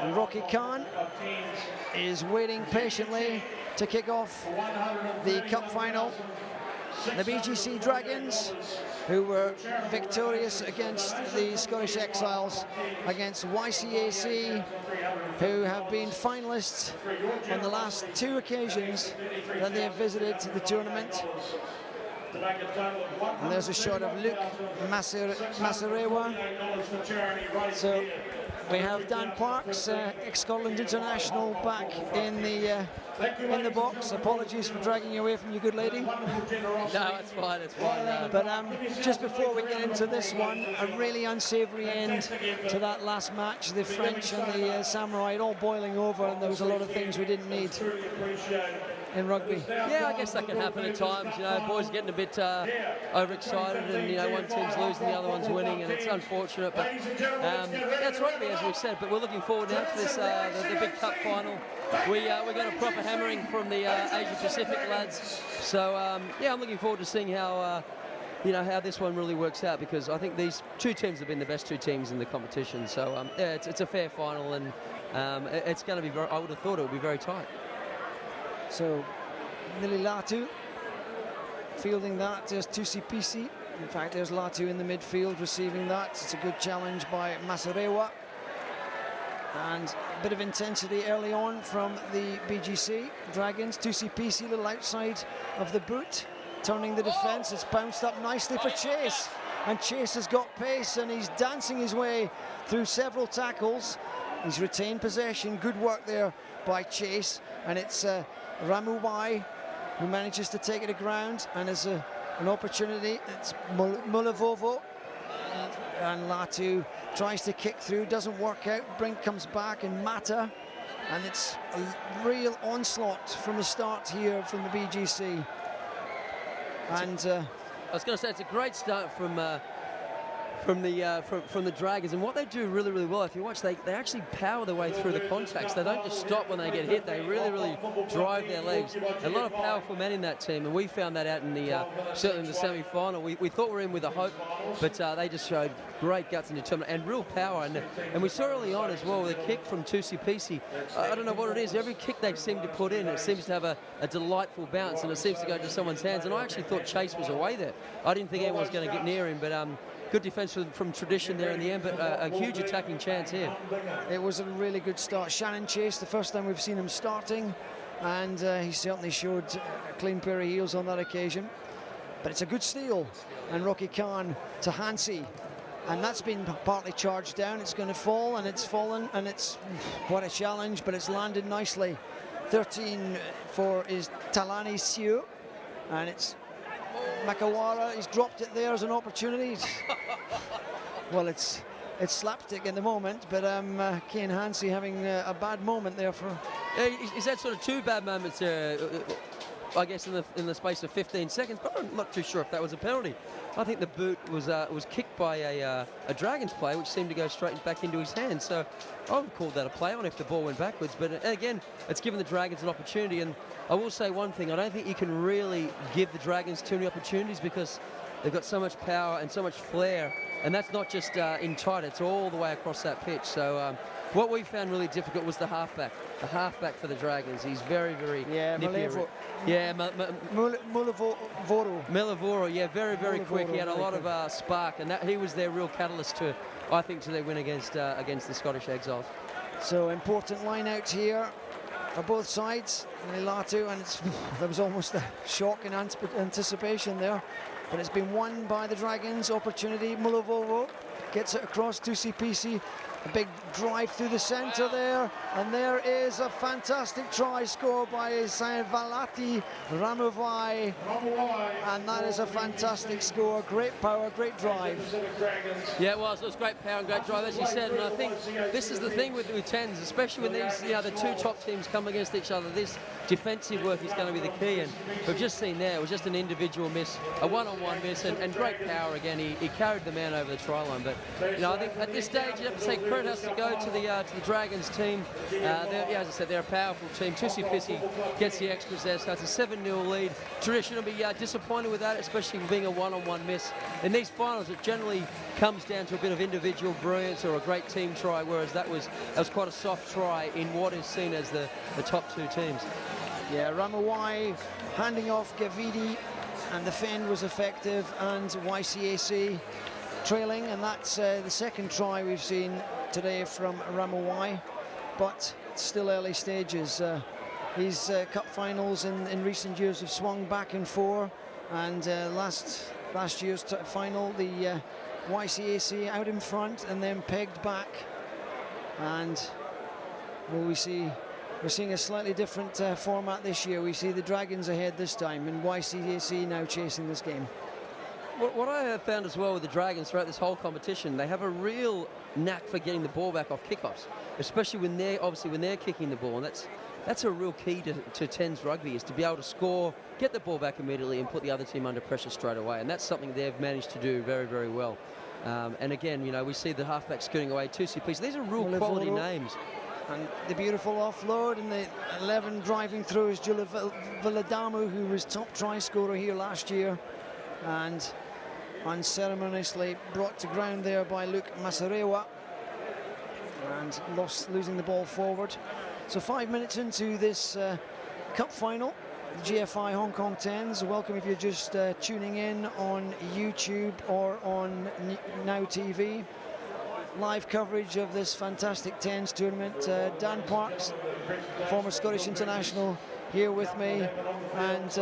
And Rocky Khan is waiting patiently to kick off the cup final. The BGC Dragons, who were victorious against the Scottish Exiles, against YCAC, who have been finalists on the last 2 occasions that they have visited the tournament. And there's a shot of Luke Masarewa. So we have Dan Parks, ex-Scotland international, back in the box. Apologies for dragging you away from your good lady. No, it's fine, it's fine. But just before we get into this one, a really unsavoury end to that last match. The French and the Samurai all boiling over, and there was a lot of things we didn't need in rugby. Yeah, I guess that can happen at times. You know, boys getting a bit overexcited, and you know, one team's losing, the other one's winning, and it's unfortunate. But that's rugby, as we've said. But we're looking forward now to this the big cup final. We got a proper hammering from the Asia Pacific lads. So yeah, I'm looking forward to seeing how you know, how this one really works out, because I think these 2 teams have been the best 2 teams in the competition. So yeah, it's a fair final, and it's going to be very. I would have thought it would be very tight. So Nili Latu fielding that. There's Tusipisi. In fact, there's Latu in the midfield receiving that. It's a good challenge by Masarewa. And a bit of intensity early on from the BGC Dragons. Tusipisi a little outside of the boot, turning the defence. It's bounced up nicely for Chase. And Chase has got pace, and he's dancing his way through several tackles. He's retained possession. Good work there by Chase. And it's Ramuwai who manages to take it to ground, and as an opportunity, it's Mulavovo, and Latu tries to kick through, doesn't work out. Brink comes back, and Mata, and it's a real onslaught from the start here from the BGC. And I was going to say, it's a great start from the Dragons, and what they do really, really well, if you watch, they actually power their way through the contacts. They don't just stop when they get hit. They really, really drive their legs. A lot of powerful men in that team, and we found that out in the certainly in the semi-final. We thought we were in with a hope, but they just showed great guts and determination and real power. And we saw early on as well, with a kick from Tusipisi. I don't know what it is. Every kick they seem to put in, it seems to have a delightful bounce, and it seems to go to someone's hands. And I actually thought Chase was away there. I didn't think anyone was going to get near him, but good defence from Tradition there in the end, but a huge attacking chance here. It was a really good start. Shannon Chase, the first time we've seen him starting, and he certainly showed a clean pair of heels on that occasion. But it's a good steal, and Rocky Khan to Hansi, and that's been partly charged down. It's going to fall, and it's fallen, and it's what a challenge, but it's landed nicely. 13 for is Talani Siu, and it's Makawara. He's dropped it there as an opportunity. Well, it's slapstick in the moment, but Kane Hansi having a bad moment there for. Yeah, he's had sort of 2 bad moments I guess in the space of 15 seconds, but I'm not too sure if that was a penalty. I think the boot was kicked by a Dragons player, which seemed to go straight back into his hand. So I would call that a play on if the ball went backwards. But again, it's given the Dragons an opportunity. And I will say one thing: I don't think you can really give the Dragons too many opportunities, because they've got so much power and so much flair. And that's not just in tight; it's all the way across that pitch. So what we found really difficult was the halfback. The halfback for the Dragons. He's very, very nippy. Mulavoro, yeah, very, very quick. He had a lot of spark, and he was their real catalyst to, I think, to their win against the Scottish Exiles. So important line out here for both sides. Latu, and there was almost a shock in anticipation there, but it's been won by the Dragons. Opportunity. Mulavovo gets it across to CPC. A big drive through the centre there, and there is a fantastic try scored by Valati Ramuvai, and that is a fantastic score. Great power, great drive. Yeah, it was great power and great drive, as you said, and I think this is the thing with Tens, especially when these the 2 top teams come against each other. This defensive work is going to be the key, and we've just seen there, it was just an individual miss, a one-on-one miss, and great power again. He carried the man over the try line, but I think at this stage you have to say credit credit has to go to the Dragons team. As I said, they're a powerful team. Tusipisi gets the extras there, so it's a 7-0 lead. Tradition will be disappointed with that, especially being a one-on-one miss. In these finals, it generally comes down to a bit of individual brilliance or a great team try, whereas that was quite a soft try in what is seen as the top two teams. Yeah, Ramawai handing off Gavidi, and the fend was effective, and YCAC trailing, and that's the second try we've seen today from Ramawai, but it's still early stages. These cup finals in recent years have swung back and forth, and last year's final, the YCAC out in front and then pegged back, and we're seeing a slightly different format this year. We see the Dragons ahead this time, and YCAC now chasing this game. What I have found as well with the Dragons throughout this whole competition, they have a real knack for getting the ball back off kickoffs, especially when they're kicking the ball, and that's a real key to Tens rugby, is to be able to score, get the ball back immediately, and put the other team under pressure straight away, and that's something they've managed to do very, very well. And again, we see the halfback scooting away, Tusipisi. These are real quality names. And the beautiful offload, and the 11 driving through is Jula Villadamu, who was top try scorer here last year, and unceremoniously brought to ground there by Luke Masarewa, and losing the ball forward. So 5 minutes into this cup final, the GFI Hong Kong Tens. Welcome if you're just tuning in on YouTube or on Now TV. Live coverage of this fantastic Tens tournament. Dan Parks, former Scottish international, here with me, and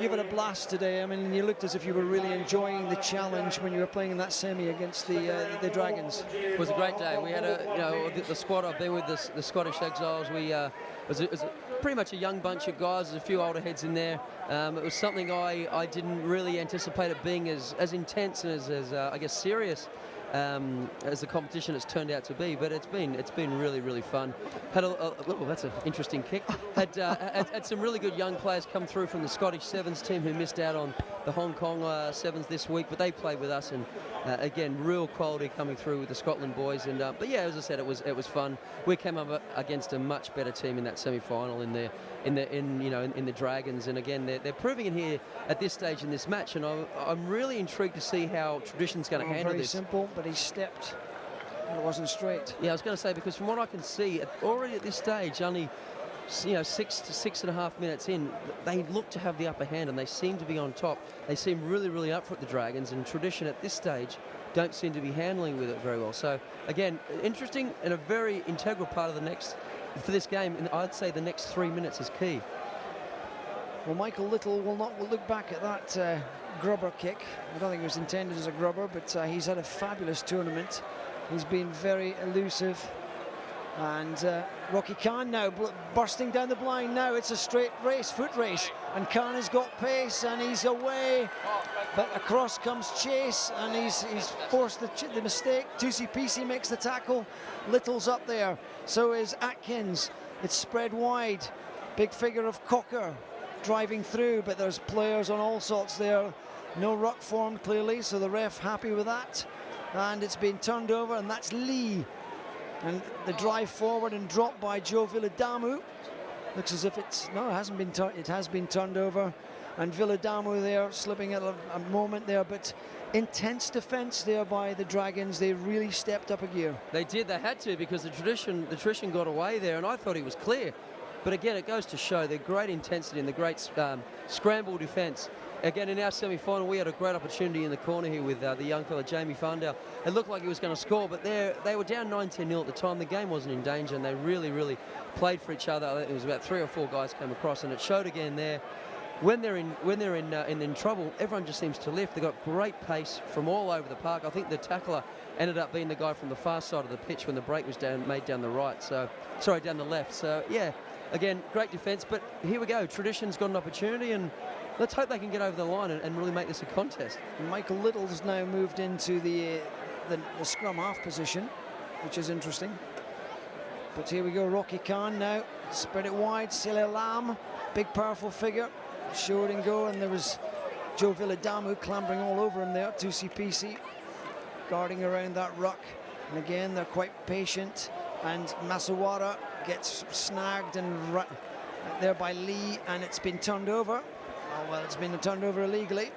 you've had a blast today. I mean, you looked as if you were really enjoying the challenge when you were playing in that semi against the Dragons. It was a great day. We had the squad I've been with, the Scottish Exiles. It was pretty much a young bunch of guys. There's a few older heads in there. It was something I didn't really anticipate it being as intense and as I guess serious as the competition has turned out to be, but it's been really, really fun. Had that's an interesting kick. Had some really good young players come through from the Scottish Sevens team who missed out on the Hong Kong Sevens this week, but they played with us, and again, real quality coming through with the Scotland boys. And but yeah, as I said, it was fun. We came up against a much better team in that semi-final in the Dragons, and again, they're proving it here at this stage in this match, and I'm really intrigued to see how Tradition's going to handle very this. Simple, but he stepped. It wasn't straight. Yeah, I was going to say, because from what I can see, already at this stage, only 6 to 6.5 minutes in, they look to have the upper hand, and they seem to be on top. They seem really, really up for it, the Dragons, and Tradition at this stage don't seem to be handling with it very well. So again, interesting and a very integral part of for this game, and I'd say the next 3 minutes is key. Well, Michael Little will look back at that grubber kick. I don't think it was intended as a grubber, but he's had a fabulous tournament. He's been very elusive. And Rocky Khan now bursting down the blind. Now it's a straight race, foot race, and Khan has got pace, and he's away. But across comes Chase, and he's forced the mistake. Tusipisi makes the tackle. Little's up there. So is Atkins. It's spread wide. Big figure of Cocker driving through, but there's players on all sorts there. No ruck formed clearly, so the ref happy with that. And it's been turned over, and that's Lee. And the drive forward and drop by Joe Villadamu. Looks as if it hasn't been it has been turned over. And Villadamu there slipping at a moment there, but intense defence there by the Dragons. They really stepped up a gear. They did, they had to, because the tradition got away there, and I thought he was clear. But again, it goes to show the great intensity and the great scramble defence. Again, in our semi-final, we had a great opportunity in the corner here with the young fella, Jamie Farndale. It looked like he was going to score, but they were down 19-0 at the time. The game wasn't in danger, and they really, really played for each other. It was about 3 or 4 guys came across, and it showed again there. When they're in trouble, everyone just seems to lift. They've got great pace from all over the park. I think the tackler ended up being the guy from the far side of the pitch when the break was made down the right. So, sorry, down the left. So, yeah, again, great defence. But here we go. Tradition's got an opportunity, and let's hope they can get over the line and really make this a contest. Michael Little's now moved into the scrum half position, which is interesting. But here we go, Rocky Khan now. Spread it wide, Sile Lam, big powerful figure. Showed and go, and there was Joe Villadamu clambering all over him there. Tusipisi guarding around that ruck. And again, they're quite patient. And Masawara gets snagged and there by Lee, and it's been turned over. Oh, well, it's been turned over illegally.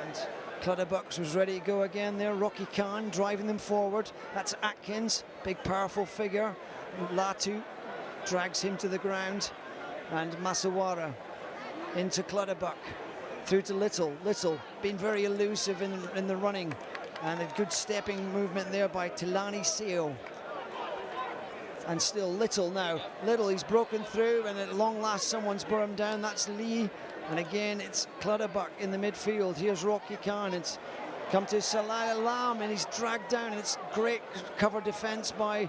And Clutterbucks was ready to go again there. Rocky Khan driving them forward. That's Atkins, big powerful figure. Latu drags him to the ground. And Masawara into Clutterbuck. Through to Little. Little been very elusive in the running. And a good stepping movement there by Tilani Seo. And still Little now. Little, he's broken through, and at long last someone's brought him down. That's Lee. And again, it's Clutterbuck in the midfield. Here's Rocky Khan. It's come to Salah Alam, and he's dragged down. And it's great cover defense by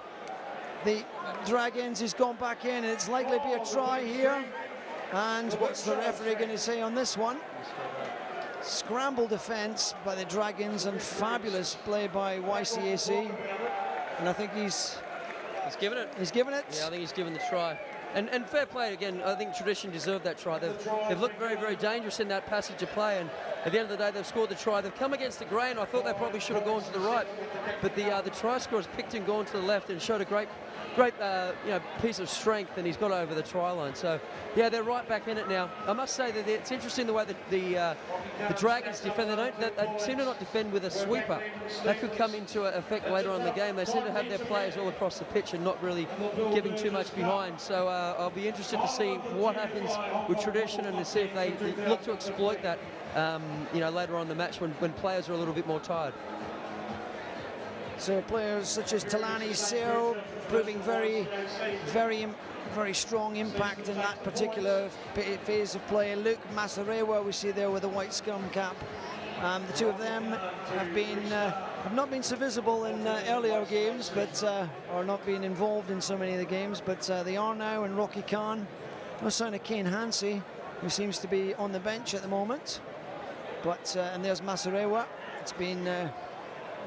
the Dragons. He's gone back in, and it's likely to be a try here. And what's the referee going to say on this one? Scramble defense by the Dragons, and fabulous play by YCAC. And I think he's given it. He's given it? Yeah, I think he's given the try. And fair play again. I think Tradition deserved that try. They've looked very, very dangerous in that passage of play, and at the end of the day, they've scored the try. They've come against the grain. I thought they probably should have gone to the right, but the try scorer has picked and gone to the left and showed a great piece of strength, and he's got over the try line. So yeah, they're right back in it now. I must say that it's interesting the way that the Dragons defend. They seem to not defend with a sweeper. That could come into effect later on in the game. They seem to have their players all across the pitch and not really giving too much behind. So I'll be interested to see what happens with Tradition and to see if they look to exploit that later on in the match when players are a little bit more tired. So players such as Talani Seo proving very, very, very strong impact in that particular phase of play. Luke Masarewa we see there with a white scrum cap. The two of them have not been so visible in earlier games, but or not been involved in so many of the games, but they are now. And Rocky Khan, no sign of Kane Hansey, who seems to be on the bench at the moment. But and there's Masarewa. It's been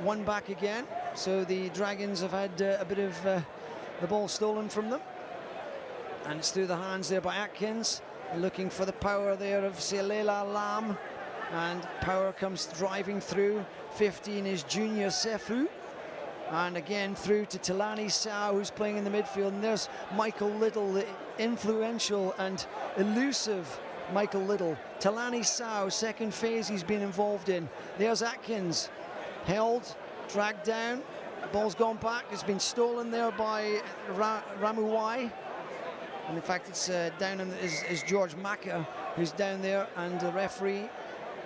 one back again. So the Dragons have had a bit of the ball stolen from them. And it's through the hands there by Atkins. Looking for the power there of Selela Lam. And power comes driving through. 15 is Junior Sefu. And again through to Tilani Sao, who's playing in the midfield. And there's Michael Little, the influential and elusive Michael Little. Tilani Sao, second phase he's been involved in. There's Atkins. Held, dragged down, the ball's gone back. It's been stolen there by Ramuwai, and in fact it's down is George Maka who's down there, and the referee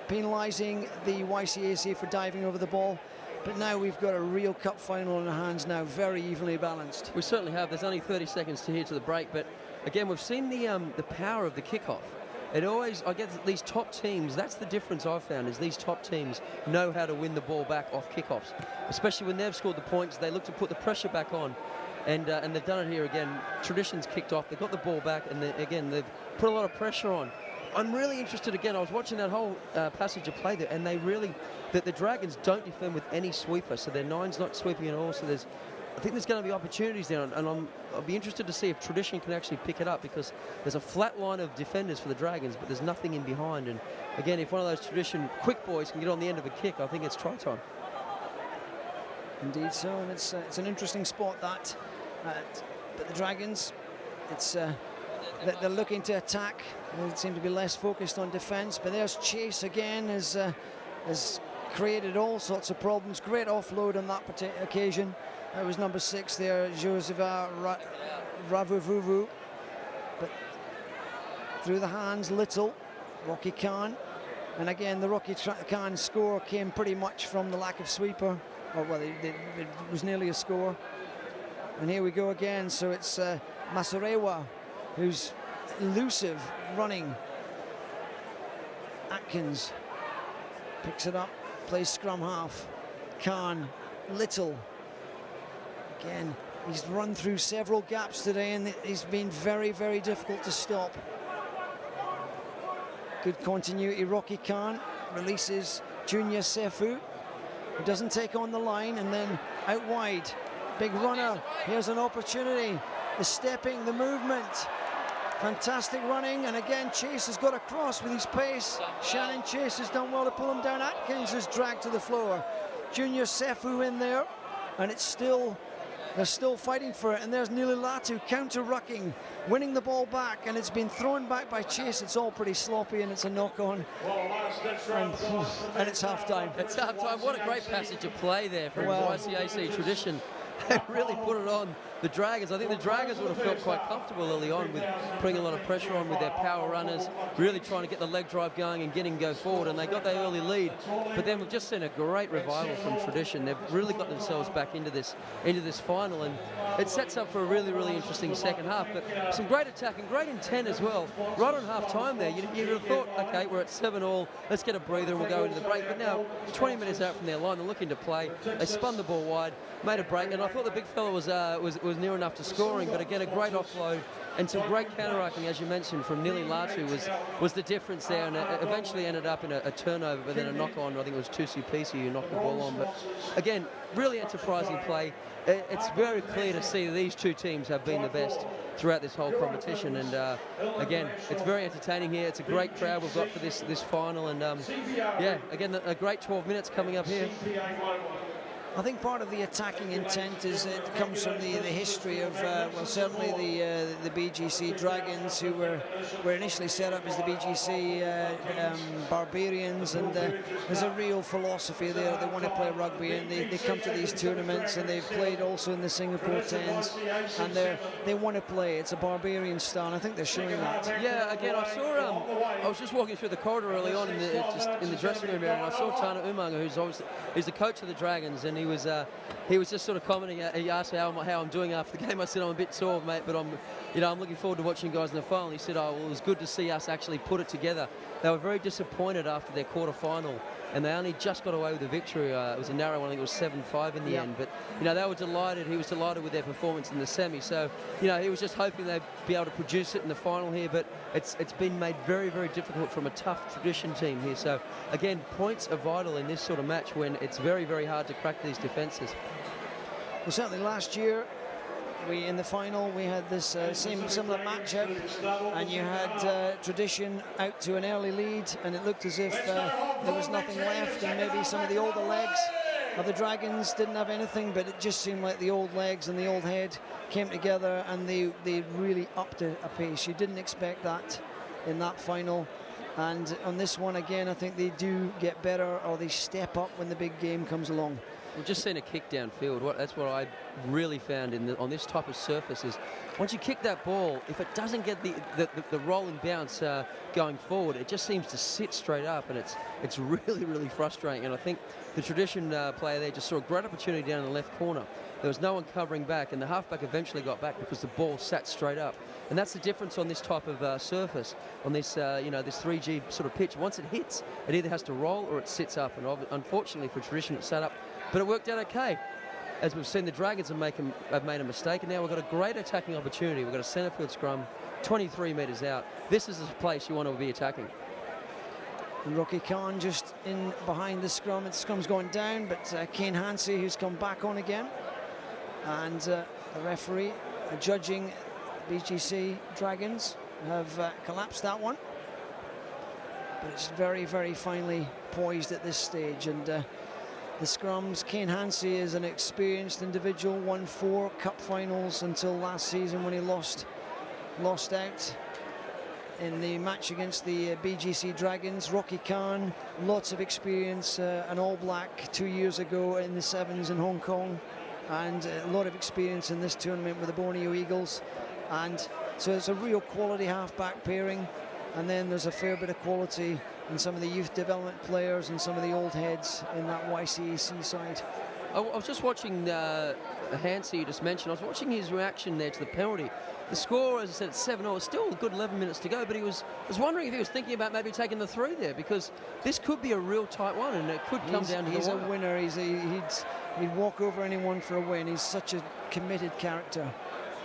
penalising the YCAC for diving over the ball. But now we've got a real cup final in our hands now, very evenly balanced. We certainly have. There's only 30 seconds to here to the break, but again we've seen the power of the kickoff. It always, I guess, these top teams, that's the difference I've found, is these top teams know how to win the ball back off kickoffs. Especially when they've scored the points, they look to put the pressure back on. And they've done it here again. Tradition's kicked off, they've got the ball back, and again, they've put a lot of pressure on. I'm really interested, again, I was watching that whole passage of play there, and the Dragons don't defend with any sweeper, so their nine's not sweeping at all, so I think there's going to be opportunities there, and I'll be interested to see if Tradition can actually pick it up, because there's a flat line of defenders for the Dragons, but there's nothing in behind. And again, if one of those Tradition quick boys can get on the end of a kick, I think it's try time. Indeed so, and it's an interesting spot that. But the Dragons, they're looking to attack. They seem to be less focused on defence. But there's Chase again, has created all sorts of problems. Great offload on that particular occasion. That was number 6 there, Joseva Ravuvuvu. But through the hands, Little, Rocky Khan. And again, the Rocky Khan score came pretty much from the lack of sweeper. Oh, well, it was nearly a score. And here we go again. So it's Masarewa, who's elusive, running. Atkins picks it up, plays scrum half. Khan, Little. Again, he's run through several gaps today, and he's been very, very difficult to stop. Good continuity. Rocky Khan releases Junior Sefu, who doesn't take on the line, and then out wide. Big runner. Here's an opportunity. The stepping, the movement. Fantastic running, and again Chase has got across with his pace. Shannon Chase has done well to pull him down. Atkins is dragged to the floor. Junior Sefu in there. and they're still fighting for it. And there's Nililatu counter-rucking, winning the ball back, and it's been thrown back by Chase. It's all pretty sloppy, and it's a knock-on. And it's half-time. It's half-time. What a great passage of play there from YCAC tradition. They really put it on the Dragons. I think the Dragons would have felt quite comfortable early on with putting a lot of pressure on with their power runners, really trying to get the leg drive going and getting go forward, and they got their early lead. But then we've just seen a great revival from tradition. They've really got themselves back into this final, and it sets up for a really, really interesting second half. But some great attack and great intent as well. Right on half-time there, you'd have thought, okay, we're at 7-all, let's get a breather and we'll go into the break. But now, 20 minutes out from their line, they're looking to play. They spun the ball wide, made a break, and I thought the big fella was near enough to scoring, but again, a great offload and some great counter-arcing, as you mentioned, from Nililatu was the difference there, and it eventually ended up in a turnover, but then a knock-on. I think it was Tusi who knocked the ball on. But again, really enterprising play. It's very clear to see that these two teams have been the best throughout this whole competition, and again, it's very entertaining here. It's a great crowd we've got for this final, and yeah, again, a great 12 minutes coming up here. I think part of the attacking intent it comes from the history of well, certainly the BGC Dragons, who were initially set up as the BGC Barbarians, and there's a real philosophy there. They want to play rugby, and they come to these tournaments, and they've played also in the Singapore Tens, and they want to play. It's a Barbarian style, and I think they're showing that. Yeah, again, I saw I was just walking through the corridor early on in the dressing room area, and I saw Tana Umanga, who's the coach of the Dragons, and he was just sort of commenting. He asked how I'm doing after the game. I said, I'm a bit sore, mate, but I'm looking forward to watching you guys in the final. He said, oh, well, it was good to see us actually put it together. They were very disappointed after their quarter-final, and they only just got away with the victory. It was a narrow one. I think it was 7-5 in the end. But, they were delighted. He was delighted with their performance in the semi. So, he was just hoping they'd be able to produce it in the final here. But it's been made very, very difficult from a tough tradition team here. So, again, points are vital in this sort of match when it's very, very hard to crack these defences. Well, certainly last year, in the final, we had this similar matchup, and you had tradition out to an early lead, and it looked as if there was nothing left, and maybe some of the older legs of the Dragons didn't have anything, but it just seemed like the old legs and the old head came together, and they really upped a pace. You didn't expect that in that final. And on this one, again, I think they do get better, or they step up when the big game comes along. We've just seen a kick downfield. That's what I really found on this type of surface is once you kick that ball, if it doesn't get the rolling bounce going forward, it just seems to sit straight up, and it's really, really frustrating. And I think the tradition player there just saw a great opportunity down in the left corner. There was no one covering back, and the halfback eventually got back because the ball sat straight up. And that's the difference on this type of surface, on this this 3G sort of pitch. Once it hits, it either has to roll or it sits up. And unfortunately for tradition, it sat up. But it worked out okay. As we've seen, the Dragons have made a mistake, and now we've got a great attacking opportunity. We've got a centre field scrum, 23 metres out. This is the place you want to be attacking. And Rocky Khan just in behind the scrum. The scrum's going down, but Kane Hansey, who's come back on again. And the referee judging BGC Dragons have collapsed that one. But it's very, very finely poised at this stage. And the scrums, Kane Hansey is an experienced individual, won 4 cup finals until last season when he lost out in the match against the BGC Dragons. Rocky Khan, lots of experience, an All Black 2 years ago in the Sevens in Hong Kong, and a lot of experience in this tournament with the Borneo Eagles. And so it's a real quality half-back pairing, and then there's a fair bit of quality in some of the youth development players and some of the old heads in that YCAC side. I was just watching Hansey, you just mentioned. I was watching his reaction there to the penalty. The score, as I said, 7-0. It's still a good 11 minutes to go, but I was wondering if he was thinking about maybe taking the through there, because this could be a real tight one, and it could come down to the wire. He's a winner. He'd walk over anyone for a win. He's such a committed character.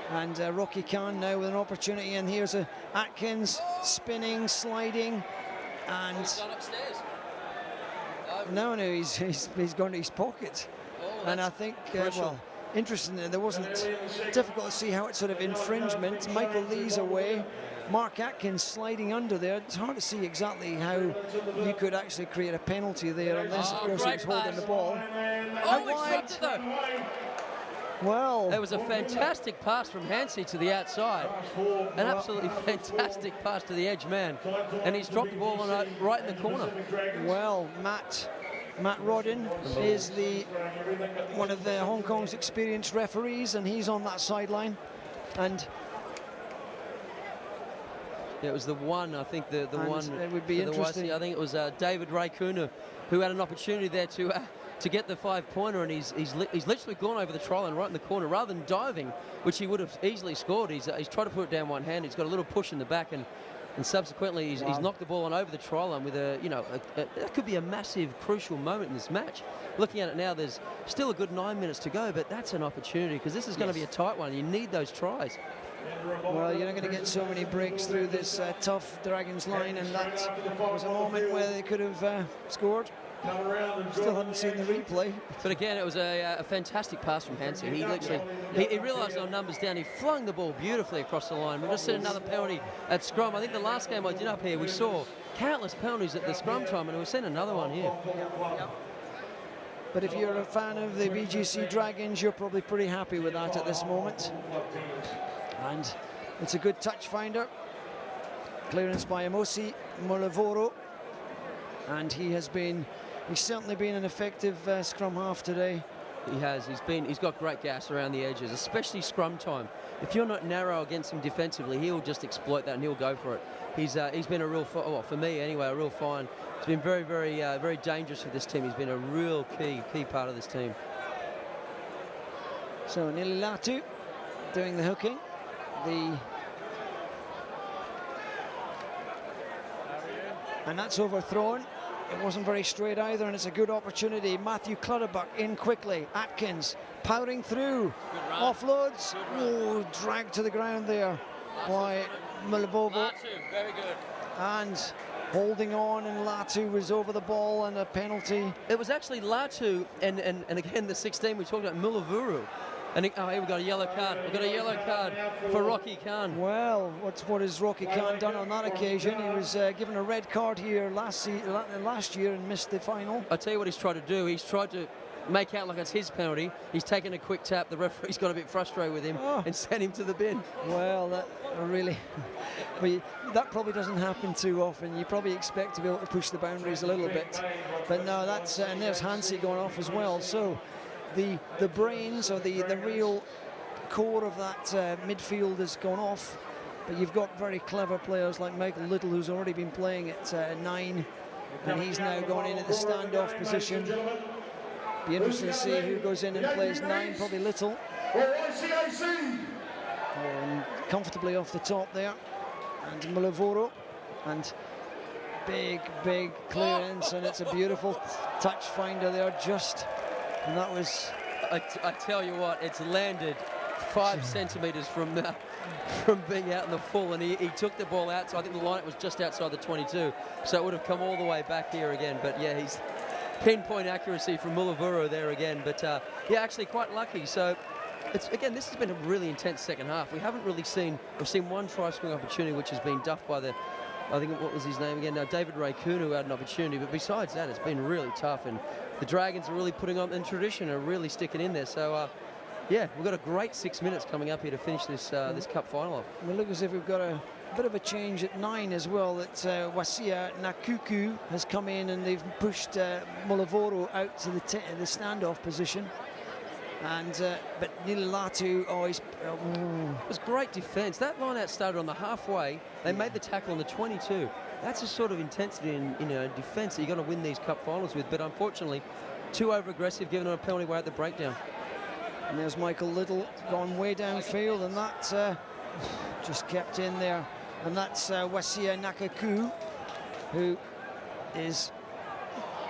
And Rocky Khan now with an opportunity, and here's Atkins spinning, sliding, and He's gone upstairs. no, he's gone to his pocket. And I think, well, interesting, there wasn't difficult to see how it's sort of infringement. Michael Lee's away, Mark Atkins sliding under there. It's hard to see exactly how you could actually create a penalty there on this. Of course, he was holding the ball. Oh, he stopped it though. Well, It was a fantastic pass from Hansi to the outside. An absolutely fantastic pass to the edge man. And he's dropped the ball on right in the corner. well, Matt Rodin is one of the Hong Kong's experienced referees, and he's on that sideline. And it was the one, I think, the one. It would be interesting. I think it was David Ray Kuna who had an opportunity there to get the 5-pointer, and he's literally gone over the try line right in the corner rather than diving, which he would have easily scored. He's tried to put it down one hand. He's got a little push in the back, and subsequently he's knocked the ball on over the try line with that could be a massive, crucial moment in this match. Looking at it now, there's still a good 9 minutes to go, but that's an opportunity because this is going to be a tight one. You need those tries. Well, you're not going to get so many breaks through this tough Dragons line, and that was a moment where they could have scored. Still haven't seen the replay. But again, it was a fantastic pass from Hansi. He literally, he realised our numbers down. He flung the ball beautifully across the line. We've just seen another penalty at scrum. I think the last game I did up here, we saw countless penalties at the scrum time, and we've seen another one here. But if you're a fan of the BGC Dragons, you're probably pretty happy with that at this moment. And it's a good touch finder. Clearance by Amosi Mulavoro. And he's certainly been an effective scrum half today. He has. He's got great gas around the edges, especially scrum time. If you're not narrow against him defensively, he'll just exploit that and he'll go for it. He's been a real, for me anyway, a real find. He's been very, very, very dangerous for this team. He's been a real key part of this team. So Nililatu doing the hooking. And that's overthrown. It wasn't very straight either, and it's a good opportunity. Matthew Clutterbuck in quickly. Atkins powering through. Offloads. Oh, dragged to the ground there by Milivovo. Very good. And holding on, and Latu was over the ball, and a penalty. It was actually Latu and again the 16 we talked about, Mulavuru. And here we've got a yellow card. We've got a yellow card for Rocky Khan. Well, what has Rocky Khan done on that occasion? He was given a red card here last year and missed the final. I'll tell you what he's tried to do. He's tried to make out like it's his penalty. He's taken a quick tap. The referee's got a bit frustrated with him and sent him to the bin. Well, that probably doesn't happen too often. You probably expect to be able to push the boundaries a little bit. But no, that's and there's Hansi going off as well. So the brains or the real core of that midfield has gone off, but you've got very clever players like Michael Little, who's already been playing at 9, and he's now gone in at the standoff position. Be interesting to see who goes in and plays 9, probably Little. And comfortably off the top there, and Mulavoro, and big clearance, and it's a beautiful touch finder there and that was... I tell you what, it's landed 5 centimetres from being out in the full, and he took the ball out, so I think the line was just outside the 22, so it would have come all the way back here again. But yeah, he's pinpoint accuracy from Mulavuro there again, but yeah, actually quite lucky. So this has been a really intense second half. We've seen one try scoring opportunity, which has been duffed by I think, what was his name again now, David Ray Kuna, who had an opportunity, but besides that, it's been really tough, and the Dragons are really putting on in tradition, are really sticking in there. So yeah, we've got a great 6 minutes coming up here to finish this cup final off. We look as if we've got a bit of a change at 9 as well. That Wasia Nakuku has come in, and they've pushed Mulavoro out to the standoff position. And but Nililatu, it was great defence. That line out started on the halfway. They made the tackle on the 22. That's a sort of intensity in defence that you've got to win these cup finals with. But unfortunately, too over-aggressive, giving them a penalty way at the breakdown. And there's Michael Little gone way downfield, and that just kept in there. And that's Wasia Nakaku, who is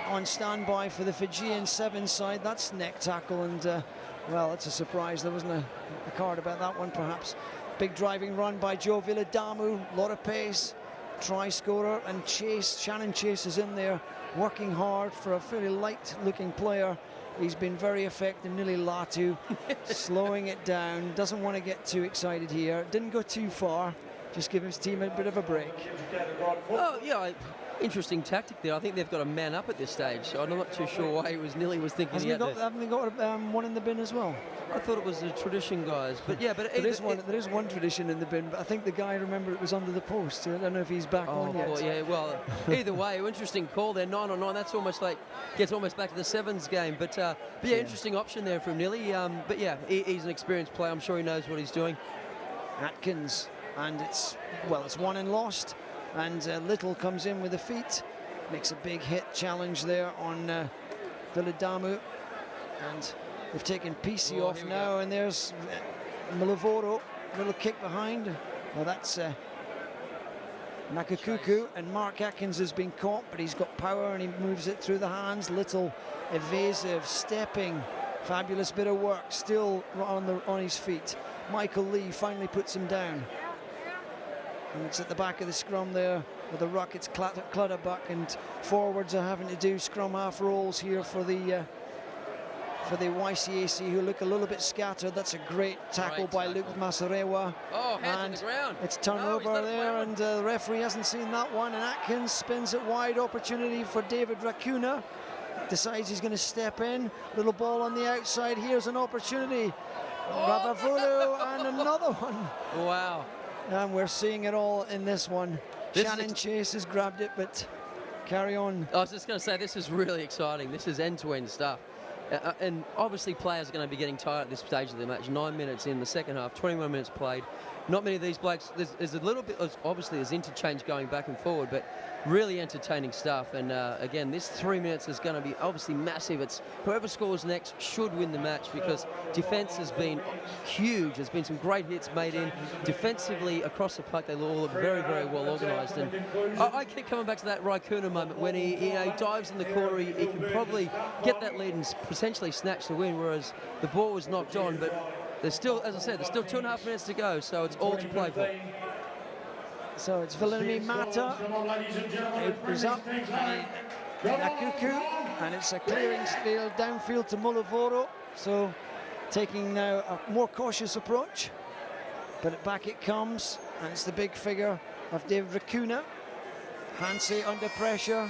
on standby for the Fijian 7 side. That's neck tackle, and well, it's a surprise there wasn't a card about that one, perhaps. Big driving run by Joe Villadamu, a lot of pace, try scorer, and Shannon Chase is in there working hard for a fairly light looking player. He's been very effective. Nililatu slowing it down, doesn't want to get too excited here, didn't go too far, just give his team a bit of a break. Oh yeah, interesting tactic there. I think they've got a man up at this stage, so I'm not too sure why Nilly was thinking Haven't they got one in the bin as well? I thought it was the tradition guys, but yeah, but there is one tradition in the bin, but I think the guy, remember, it was under the post. I don't know if he's back on yet. Yeah, well, either way, interesting call there, 9 on 9. That's almost like gets almost back to the sevens game, but yeah, interesting option there from Nilly. But yeah, he's an experienced player. I'm sure he knows what he's doing. Atkins, and it's won and lost, and Little comes in with the feet, makes a big hit challenge there on Viladamu, and they've taken PC off now, and there's Mulavoro, little kick behind. Well, that's Nakakuku, and Mark Atkins has been caught, but he's got power and he moves it through the hands. Little evasive, stepping, fabulous bit of work, still on his feet. Michael Lee finally puts him down. And it's at the back of the scrum there with the ruck. It's Clutterbuck, and forwards are having to do scrum half rolls here for the YCAC, who look a little bit scattered. That's a great tackle by Luke Masarewa. Oh, hands on the ground. It's turnover there, and the referee hasn't seen that one, and Atkins spins it wide. Opportunity for David Racuna. Decides he's going to step in. Little ball on the outside. Here's an opportunity. Ravavulu, and another one. Wow. And we're seeing it all in this one. Shannon Chase has grabbed it, but carry on. I was just going to say, this is really exciting. This is end-to-end stuff. And obviously players are going to be getting tired at this stage of the match. 9 minutes in the second half, 21 minutes played. Not many of these blokes, there's a little bit, obviously there's interchange going back and forward, but really entertaining stuff. And again, this 3 minutes is going to be obviously massive. It's whoever scores next should win the match, because defence has been huge. There's been some great hits made in. Defensively across the park, they all look very, very well organised. And I keep coming back to that Raikkonen moment when he dives in the corner. He can probably get that lead and potentially snatch the win, whereas the ball was knocked on. But there's still, as I said, there's still 2.5 minutes to go, so it's all to play for. So it's Vilami Mata, it was up, Nakuku, and it's a clearing steal downfield to Mulavoro. So taking now a more cautious approach, but back it comes, and it's the big figure of David Racuna. Hansey under pressure,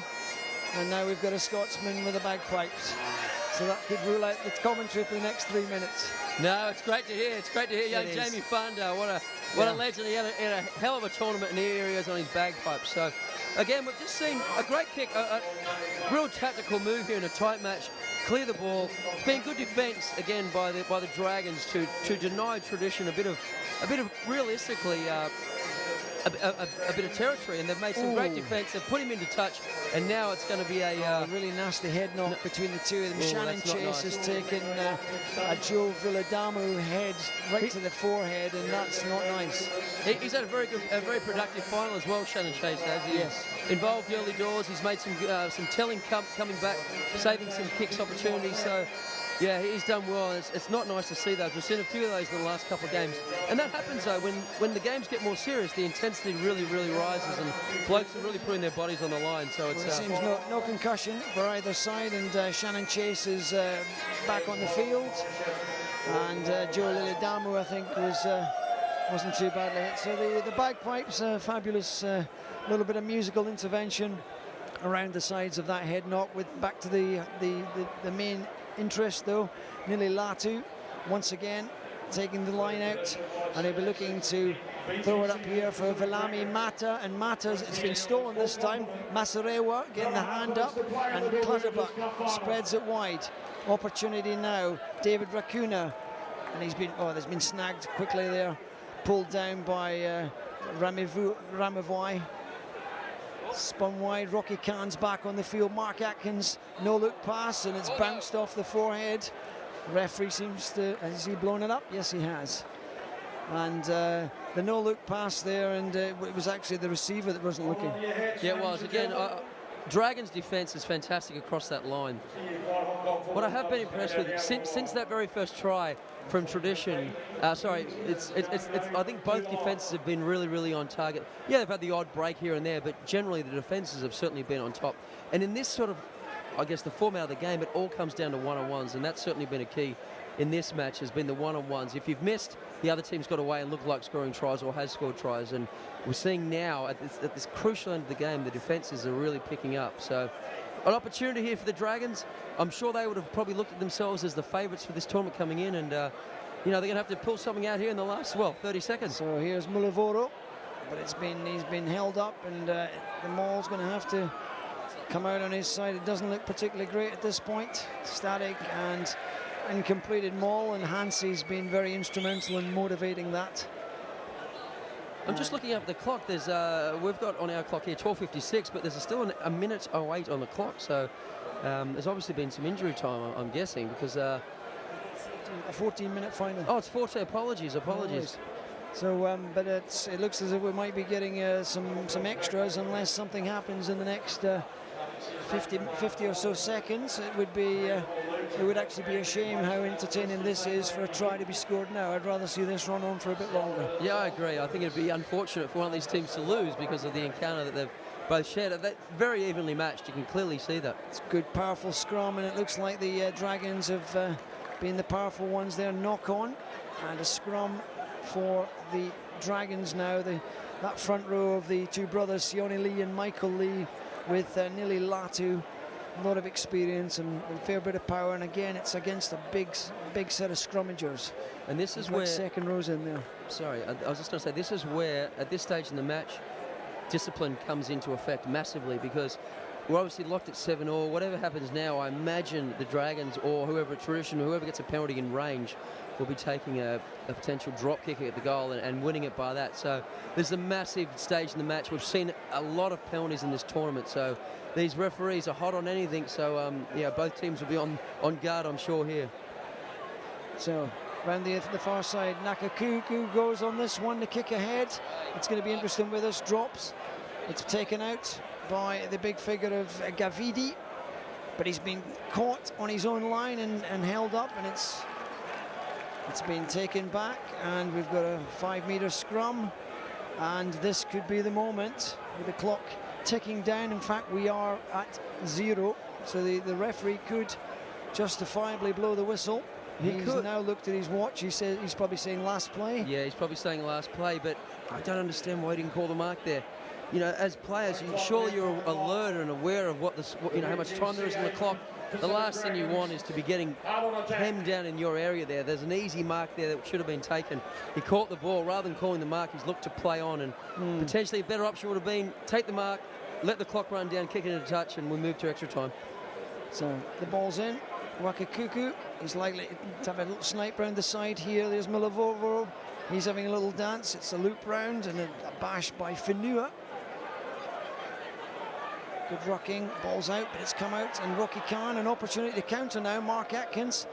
and now we've got a Scotsman with the bagpipes. So that could rule out the commentary for the next 3 minutes. No, it's great to hear. It's great to hear young Jamie Funder. What a legend. He had a hell of a tournament, and here he is on his bagpipes. So, again, we've just seen a great kick, a real tactical move here in a tight match. Clear the ball. It's been good defence again by the Dragons to deny tradition a bit of realistically. A bit of territory, and they've made some great defence. They've put him into touch, and now it's going to be a really nasty head knock between the two of them. Shannon Chase has taken a Joe Viladamu head right to the forehead, and that's not nice. He's had a very productive final as well. Shannon Chase has. He's involved early doors. He's made some telling coming back, saving some kicks opportunities. So. Yeah, he's done well. It's not nice to see those. We've seen a few of those in the last couple of games. And that happens, though, when the games get more serious, the intensity really, really rises, and blokes are really putting their bodies on the line. So it seems no concussion for either side, and Shannon Chase is back on the field. And Joe Lilidamu, I think, wasn't too badly hit. So the bagpipes, fabulous little bit of musical intervention around the sides of that head knock. With back to the main interest though, Nili Latu once again taking the line out, and he'll be looking to throw it up here for Vilami Mata, and it's been stolen this time. Masarewa getting the hand up, and Clutterbuck spreads it wide. Opportunity now, David Racuna, and there's been snagged quickly there, pulled down by Ramavoy. Spun wide, Rocky Khan's back on the field. Mark Atkins, no look pass, and it's bounced off the forehead. Referee seems to, has he blown it up? Yes, he has. And the no look pass there, and it was actually the receiver that wasn't looking. Yeah, it was. Again, Dragons' defence is fantastic across that line. What I have been impressed with since that very first try from tradition, I think both defences have been really, really on target. Yeah, they've had the odd break here and there, but generally the defences have certainly been on top. And in this sort of, I guess, the format of the game, it all comes down to one-on-ones, and that's certainly been a key. in this match has been the one-on-ones. If you've missed, the other team's got away and looked like scoring tries or has scored tries. And we're seeing now at this crucial end of the game, the defences are really picking up. So an opportunity here for the Dragons. I'm sure they would have probably looked at themselves as the favourites for this tournament coming in. And, you know, they're going to have to pull something out here in the last, 30 seconds. So here's Mulavoro, but he's been held up, and the Maul's going to have to come out on his side. It doesn't look particularly great at this point. Static and incompleted Maul, and Hansey's been very instrumental in motivating that. I'm just looking up the clock. There's we've got on our clock here 12:56, but there's still a minute 08 on the clock. So there's obviously been some injury time, I'm guessing, because a 14-minute final. Oh, it's 14. Apologies. So, but it looks as if we might be getting some extras unless something happens in the next 50 or so seconds. It would actually be a shame how entertaining this is for a try to be scored now. I'd rather see this run on for a bit longer. Yeah, I agree. I think it'd be unfortunate for one of these teams to lose because of the encounter that they've both shared. They're very evenly matched. You can clearly see that. It's a good, powerful scrum, and it looks like the Dragons have been the powerful ones there. Knock on and a scrum for the Dragons now. That front row of the two brothers, Sione Lee and Michael Lee, with Nili Latu, a lot of experience and a fair bit of power. And again, it's against a big set of scrummagers. And this is where second rows in there. Sorry, I was just going to say, this is where at this stage in the match, discipline comes into effect massively, because we're obviously locked at 7-all. Whatever happens now, I imagine the Dragons or whoever gets a penalty in range will be taking a potential drop kick at the goal and winning it by that. So there's a massive stage in the match. We've seen a lot of penalties in this tournament, so these referees are hot on anything. So yeah, both teams will be on guard, I'm sure, here. So around the far side, Nakakuku goes on this one to kick ahead. It's going to be interesting with this. Drops. It's taken out by the big figure of Gavidi, but he's been caught on his own line and held up, and it's been taken back, and we've got a 5-meter scrum, and this could be the moment with the clock ticking down. In fact, we are at 0, so the referee could justifiably blow the whistle. He's now looked at his watch. He says he's probably saying last play. Yeah, he's probably saying last play, but I don't understand why he didn't call the mark there. You know, as players, surely you're alert and aware of how much time there is on the clock. The last thing you want is to be getting hemmed down in your area there. There's an easy mark there that should have been taken. He caught the ball. Rather than calling the mark, he's looked to play on, and potentially a better option would have been take the mark, let the clock run down, kick it into touch, and we move to extra time. So the ball's in. Wakakuku is likely to have a little snipe round the side here. There's Milavoro. He's having a little dance. It's a loop round and a bash by Finua. Good rocking, ball's out, but it's come out, and Rocky Khan, an opportunity to counter now. Mark Atkins,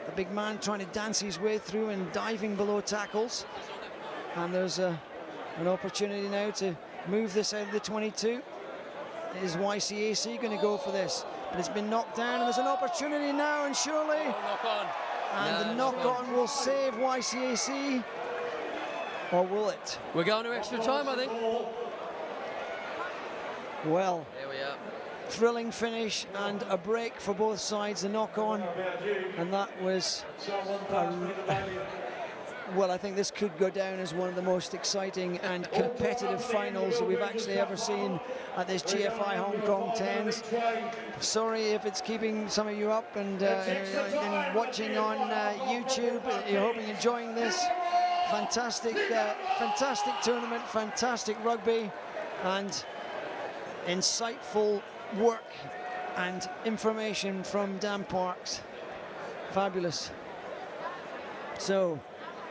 the big man, trying to dance his way through and diving below tackles. And there's an opportunity now to move this out of the 22. Is YCAC going to go for this? But it's been knocked down, and there's an opportunity now, and surely... Knock on. And the knock-on will save YCAC, or will it? We're going to extra time, I think. Well, there we are. Thrilling finish and a break for both sides, the knock-on, and that was well, I think this could go down as one of the most exciting and competitive finals that we've actually ever seen at this GFI Hong Kong Tens. Sorry if it's keeping some of you up and watching on YouTube. You're hoping enjoying this fantastic tournament, fantastic rugby, and insightful work and information from Dan Parks. Fabulous. So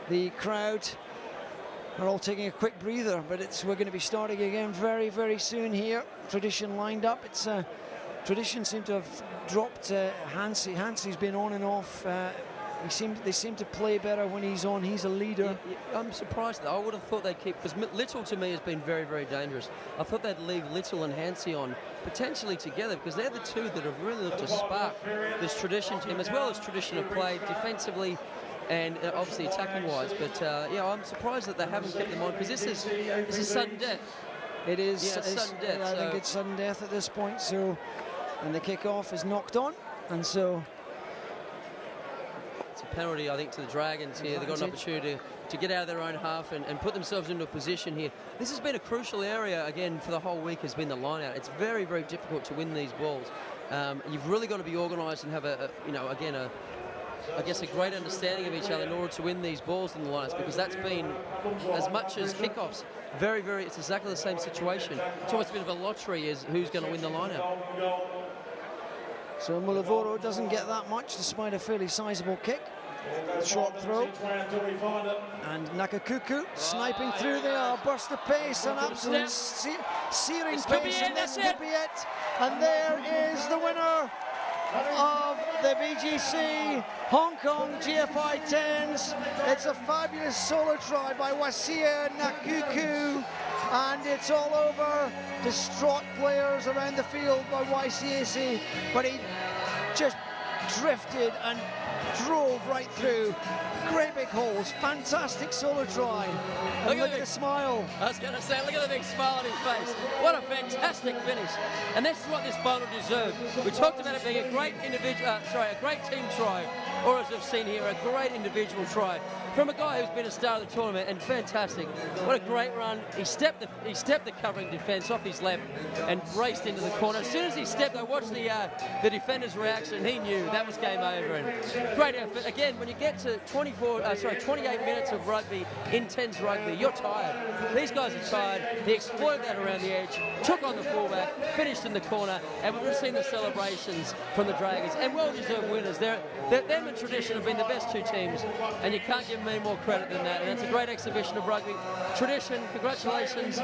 the crowd are all taking a quick breather, but we're going to be starting again very, very soon here. Tradition lined up. Tradition seemed to have dropped Hansey. Hansey's been on and off. They seem to play better when he's on. He's a leader. Yeah, I'm surprised. I would have thought they'd keep, because Little to me has been very, very dangerous. I thought they'd leave Little and Hansey on potentially together, because they're the two that have really looked to spark this Tradition team, as well as Tradition have played defensively and obviously attacking wise. But yeah, I'm surprised that they haven't kept them on, because this is sudden death. It is. Yeah, it's sudden death. I think it's sudden death at this point. So, and the kickoff is knocked on, and so. It's a penalty, I think, to the Dragons here. They've got an opportunity to get out of their own half and put themselves into a position here. This has been a crucial area, again, for the whole week, has been the line-out. It's very, very difficult to win these balls. You've really got to be organised and have a great understanding of each other in order to win these balls in the line-outs, because that's been, as much as kickoffs, it's exactly the same situation. It's almost a bit of a lottery as who's going to win the line-out. So Mulavoro doesn't get that much despite a fairly sizable kick. Short throw. And Nakakuku sniping through there, burst of pace and absolute searing pace. And this could be it. And there is the winner of the BGC Hong Kong GFI Tens. It's a fabulous solo try by Wasia Nakuku, and it's all over. Distraught players around the field by YCAC, but he just drifted and drove right through. Great big holes, fantastic solo try. And look at the smile. I was going to say, look at the big smile on his face. What a fantastic finish. And this is what this final deserved. We talked about it being a great a great team try, or as we've seen here, a great individual try from a guy who's been a star of the tournament, and fantastic. What a great run. He stepped the covering defence off his left and raced into the corner. As soon as he stepped, I watched the defender's reaction, and he knew that was game over. And great effort. Again, when you get to 28 minutes of rugby, intense rugby, you're tired. These guys are tired. He exploited that around the edge, took on the fullback, finished in the corner, and we've seen the celebrations from the Dragons, and well-deserved winners. Them and Tradition have been the best two teams, and you can't give them any more credit than that. And it's a great exhibition of rugby. Tradition, congratulations,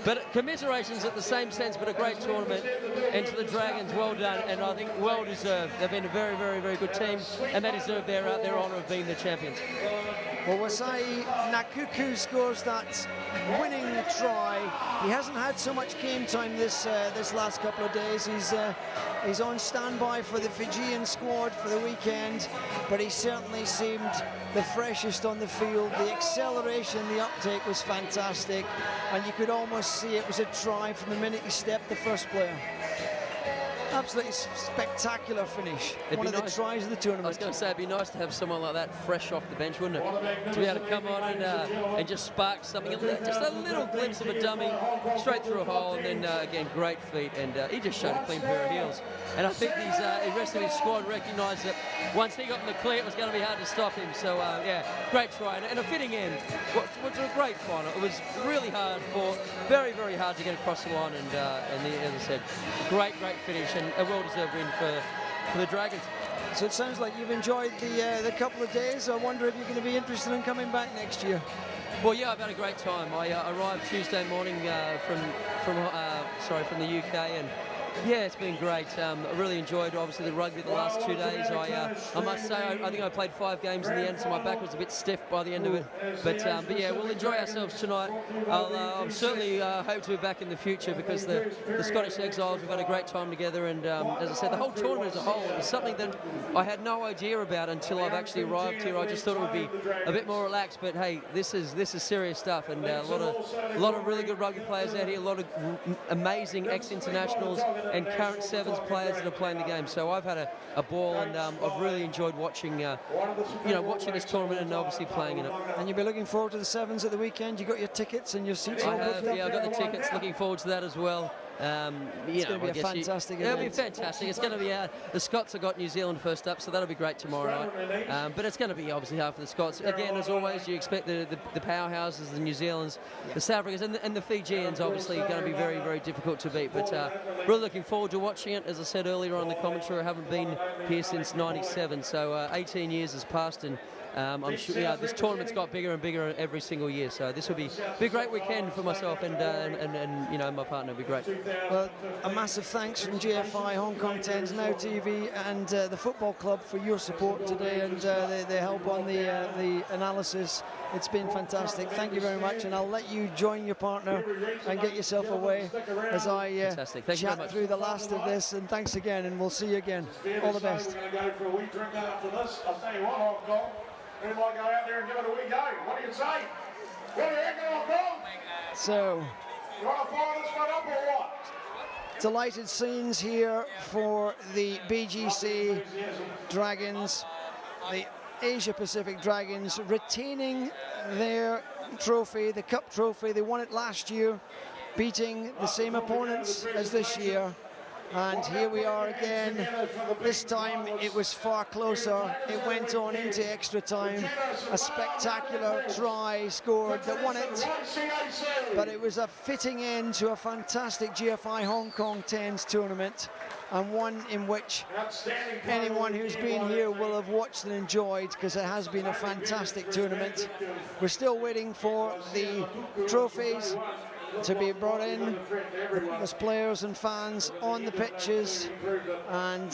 but commiserations at the same sense, but a great tournament. And to the Dragons, well done, and I think well-deserved. They've been a very, very, very good team, and they deserve their honour of being the champions. Well, Wasai Nakuku scores that winning try. He hasn't had so much game time this last couple of days. He's on standby for the Fijian squad for the weekend, but he certainly seemed the freshest on the field. The acceleration, the uptake was fantastic, and you could almost see it was a try from the minute he stepped the first player. Absolutely spectacular finish. One of the tries of the tournament. I was going to say, it'd be nice to have someone like that fresh off the bench, wouldn't it? To be able to come on and just spark something, just a little glimpse of a dummy, straight through a hole, and then again, great feet, and he just showed a clean pair of heels. And I think the rest of his squad recognised that once he got in the clear, it was going to be hard to stop him. So yeah, great try, and a fitting end. Was a great final. It was really hard very, very hard to get across the line, and as I said, great finish. And a well-deserved win for the Dragons. So it sounds like you've enjoyed the couple of days. I wonder if you're going to be interested in coming back next year. Well, yeah, I've had a great time. I arrived Tuesday morning from the UK, and yeah, it's been great. I really enjoyed, obviously, the rugby the last 2 days. I must say, I think I played 5 games in the end, so my back was a bit stiff by the end of it. But yeah, we'll enjoy ourselves tonight. I'll certainly hope to be back in the future, because the Scottish Exiles, we've had a great time together. And as I said, the whole tournament as a whole, it was something that I had no idea about until I've actually arrived here. I just thought it would be a bit more relaxed. But hey, this is serious stuff, and a lot of really good rugby players out here, a lot of amazing ex-internationals and current sevens players that are playing the game. So I've had a ball, and I've really enjoyed watching this tournament and obviously playing in it. And you'll be looking forward to the sevens at the weekend. You got your tickets and your seats all booked up? Yeah, I've got the tickets. Looking forward to that as well. It's going to be a fantastic event. It'll be fantastic. It's going to be the Scots have got New Zealand first up, so that'll be great tomorrow night. But it's going to be obviously hard for the Scots. Again, as always, you expect the powerhouses, the New Zealands, the South Africans, and the Fijians, obviously, going to be very, very difficult to beat. But really looking forward to watching it. As I said earlier on the commentary, I haven't been here since '97, so 18 years has passed, and I'm sure this tournament's got bigger and bigger every single year. So this will be a great weekend for myself and my partner. It'll be great. Well, a massive thanks from GFI, Hong Kong Tens, Now TV, and the football club for your support today and the help on the analysis. It's been fantastic. Thank you very much, and I'll let you join your partner and get yourself away as I chat through the last of this. And thanks again, and we'll see you again. All the best. We're going to go for a wee drink after this. I'll tell you what, Hong Kong. We might go out there and give it a wee go. What do you say? What do you reckon, Hong Kong? So, you want to follow this one up or what? Delighted scenes here for the BGC Dragons. The Asia Pacific Dragons retaining their trophy, the Cup trophy. They won it last year, beating the same opponents as this year. And here we are again. This time it was far closer. It went on into extra time. A spectacular try scored that won it. But it was a fitting end to a fantastic GFI Hong Kong Tens tournament, and one in which anyone who's been here will have watched and enjoyed, because it has been a fantastic tournament. We're still waiting for the trophies to be brought in. There's players and fans on the pitches, and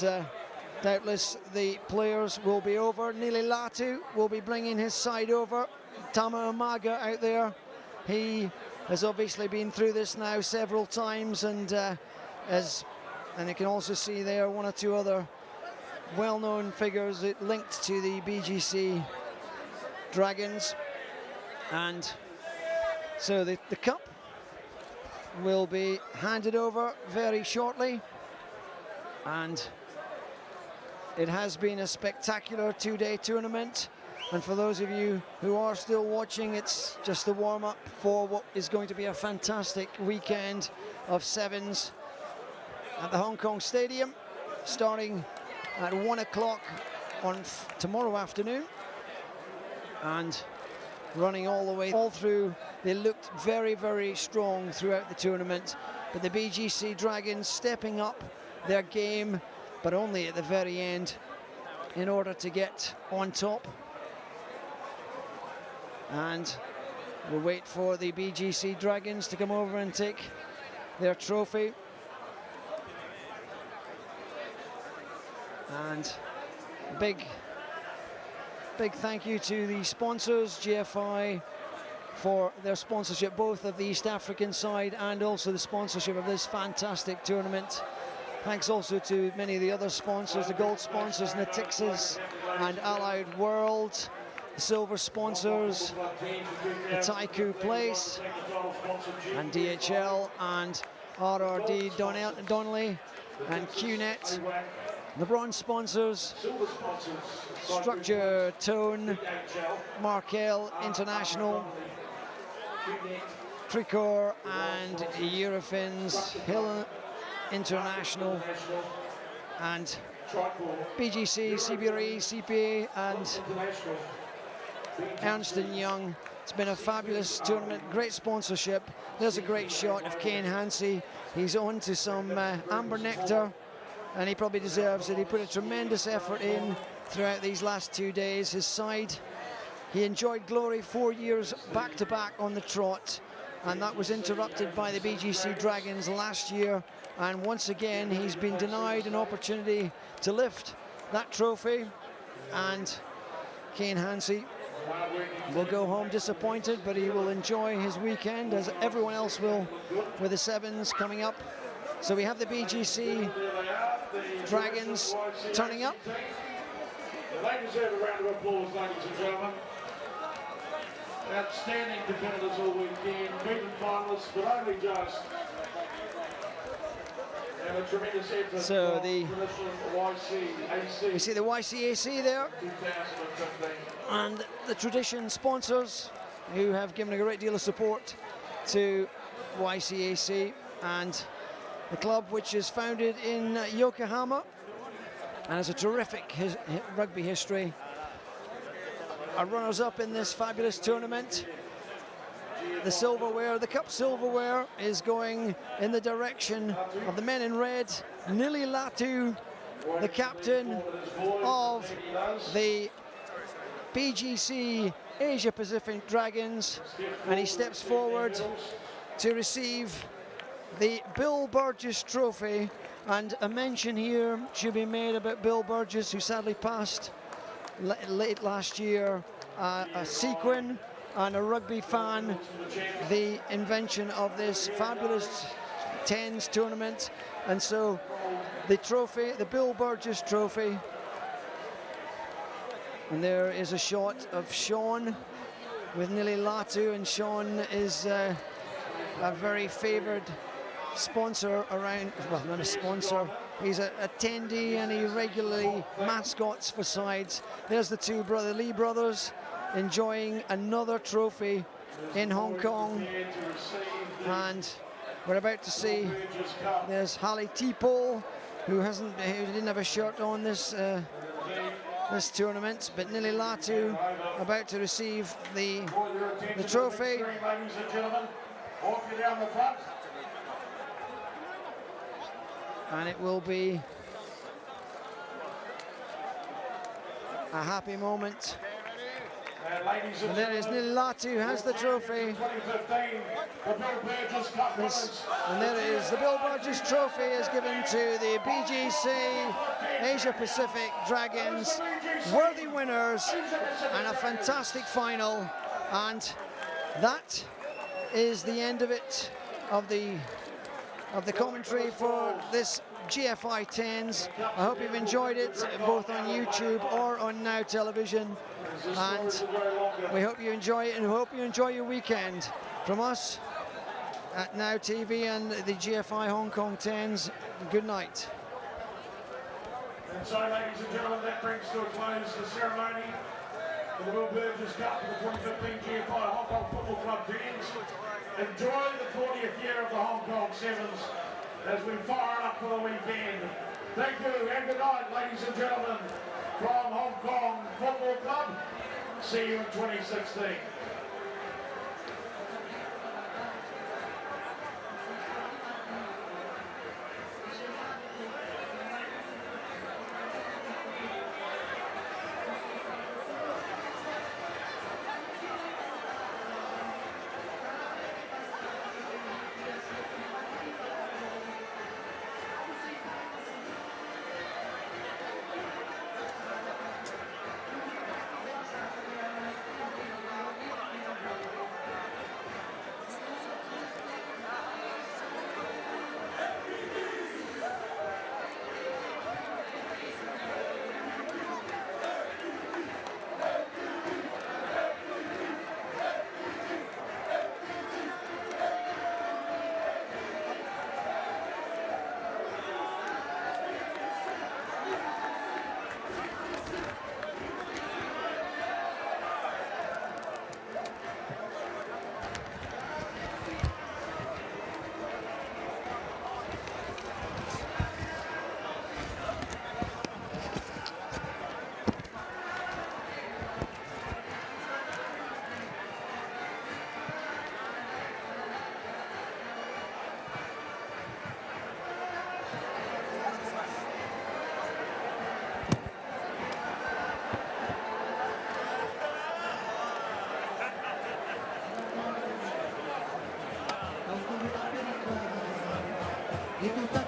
doubtless the players will be over. Nili Latu will be bringing his side over. Tama Umaga out there. He has obviously been through this now several times, and you can also see there one or two other well-known figures linked to the BGC Dragons. And so the cup will be handed over very shortly, and it has been a spectacular two-day tournament. And for those of you who are still watching, it's just the warm-up for what is going to be a fantastic weekend of sevens at the Hong Kong Stadium, starting at 1 o'clock on tomorrow afternoon and running all the way all through. They looked very, very strong throughout the tournament, but the BGC Dragons stepping up their game, but only at the very end in order to get on top. And we'll wait for the BGC Dragons to come over and take their trophy. And big thank you to the sponsors, GFI, for their sponsorship, both of the East African side and also the sponsorship of this fantastic tournament. Thanks also to many of the other sponsors, the gold sponsors, Natixis and Allied World, the silver sponsors, the Taiku Place, and DHL, and RRD Donnelly, and QNet. The bronze sponsors, Structure Tone, Markel International, Tricor and Eurofins, Hill International, and BGC, CBRE, CPA, and Ernst & Young. It's been a fabulous tournament, great sponsorship. There's a great shot of Kane Hansey. He's on to some amber nectar, and he probably deserves it. He put a tremendous effort in throughout these last 2 days. His side, he enjoyed glory 4 years back-to-back on the trot, and that was interrupted by the BGC Dragons last year. And once again, he's been denied an opportunity to lift that trophy, and Kane Hansey will go home disappointed, but he will enjoy his weekend, as everyone else will, with the sevens coming up. So we have the BGC Dragons turning up. They deserve a round of applause, ladies and gentlemen. Outstanding competitors all weekend, beaten finalists, but only just. And a tremendous effort. So the YCAC. we see the YCAC there, 2015. and the Tradition sponsors, who have given a great deal of support to YCAC, and the club, which is founded in Yokohama and has a terrific rugby history. Our runners-up in this fabulous tournament. The silverware, the cup silverware, is going in the direction of the men in red. Nili Latu, the captain of the BGC Asia Pacific Dragons, and he steps forward to receive the Bill Burgess Trophy. And a mention here should be made about Bill Burgess, who sadly passed late last year, a sequin and a rugby fan, the invention of this fabulous Tens tournament. And so the trophy, the Bill Burgess Trophy, and there is a shot of Sean with Nili Latu, and Sean is a very favoured sponsor around, well, not a sponsor, He's a attendee and he regularly mascots for sides. There's the two Lee brothers enjoying another trophy in Hong Kong. And we're about to see, there's Hallie Teepole, who didn't have a shirt on this this tournament, but Nili Latu about to receive the trophy. Ladies and gentlemen, walk you down the front. And it will be a happy moment. And there is Nili Latu, who has the trophy. 2015, the Bill Burgess Cup winners. And there it is. The Bill Burgess Trophy is given to the BGC Asia Pacific Dragons. Worthy winners and a fantastic final. And that is the end of it, of the commentary for this GFI Tens. I hope you've enjoyed it, both on YouTube or on Now Television. And we hope you enjoy it, and we hope you enjoy your weekend. From us at Now TV and the GFI Hong Kong Tens, good night. And so, ladies and gentlemen, that brings to a close the ceremony for the Will Burgess Cup for the 2015 GFI Hong Kong Football Club Tens. Enjoy the 40th year of the Hong Kong Sevens as we fire up for the weekend. Thank you and good night, ladies and gentlemen, from Hong Kong Football Club. See you in 2016. Itu tak